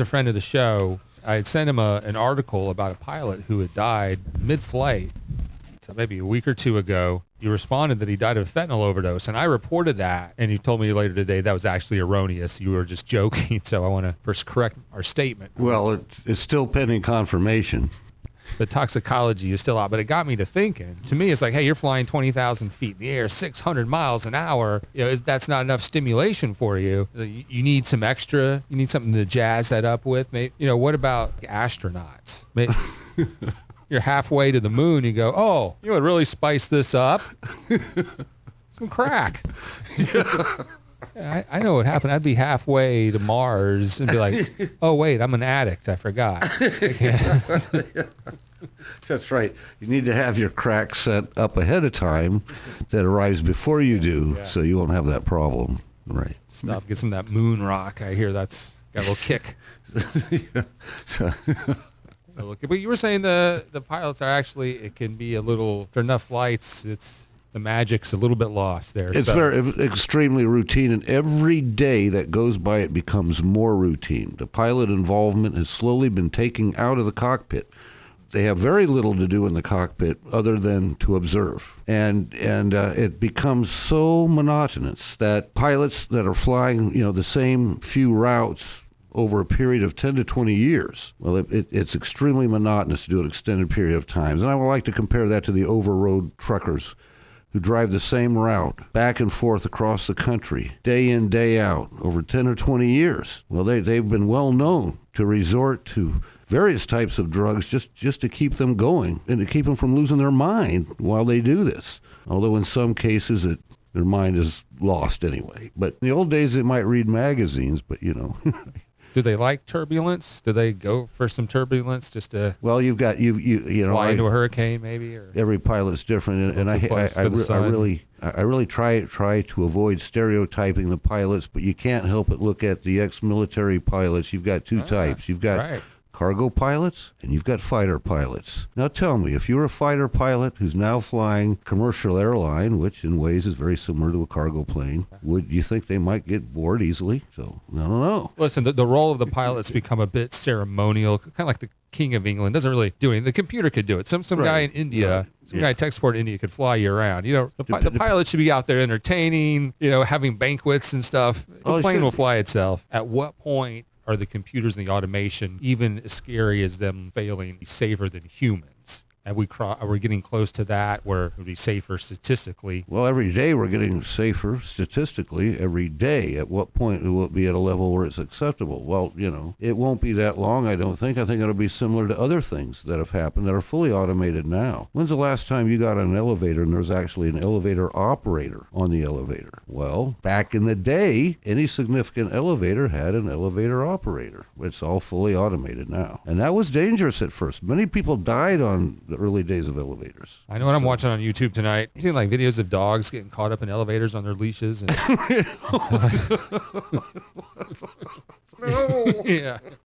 A friend of the show, I had sent him an article about a pilot who had died mid-flight. So maybe a week or two ago. You responded that he died of a fentanyl overdose, and I reported that, and you told me later today that was actually erroneous. You were just joking, so I want to first correct our statement. Well, it's still pending confirmation. The toxicology is still out, but it got me to thinking. To me, it's like, hey, you're flying 20,000 feet in the air, 600 miles an hour. That's not enough stimulation for you. You need some extra. You need something to jazz that up with. Maybe, what about astronauts? Maybe, you're halfway to the moon. You go, oh, you would really spice this up? Some crack. I know what happened. I'd be halfway to Mars and be like, oh, wait, I'm an addict. I forgot. That's right. You need to have your crack set up ahead of time that arrives before you do, so you won't have that problem. Right. Stop. Get some of that moon rock. I hear that's got a little kick. But you were saying the pilots are actually, it can be a little, for enough flights, the magic's a little bit lost there. It's extremely routine, and every day that goes by, it becomes more routine. The pilot involvement has slowly been taken out of the cockpit. They have very little to do in the cockpit other than to observe. And it becomes so monotonous that pilots that are flying, the same few routes over a period of 10 to 20 years, well, it's extremely monotonous to do an extended period of time. And I would like to compare that to the over-road truckers who drive the same route back and forth across the country, day in, day out, over 10 or 20 years. Well, they've been well known to resort to various types of drugs just to keep them going and to keep them from losing their mind while they do this. Although in some cases, their mind is lost anyway. But in the old days, they might read magazines, but Do they like turbulence? Do they go for some turbulence just to? Well, you've got you fly into a hurricane maybe, or every pilot's different, and I really try to avoid stereotyping the pilots, but you can't help but look at the ex-military pilots. You've got two types. You've got cargo pilots and you've got fighter pilots. Now tell me, if you're a fighter pilot who's now flying commercial airline, which in ways is very similar to a cargo plane, would you think they might get bored easily? So I don't know. Listen, the role of the pilot's become a bit ceremonial, kind of like the King of England doesn't really do anything. The computer could do it. Some guy in India, guy in tech support in India could fly you around. The pilot should be out there entertaining, having banquets and stuff. The plane will fly itself. At what point are the computers and the automation even as scary as them failing safer than humans? Are we getting close to that where it would be safer statistically? Well, every day we're getting safer statistically every day. At what point will it be at a level where it's acceptable? Well, it won't be that long, I don't think. I think it'll be similar to other things that have happened that are fully automated now. When's the last time you got on an elevator and there's actually an elevator operator on the elevator? Well, back in the day, any significant elevator had an elevator operator. It's all fully automated now. And that was dangerous at first. Many people died on the early days of elevators. I know what I'm watching on YouTube tonight. You see like videos of dogs getting caught up in elevators on their leashes. And No. yeah.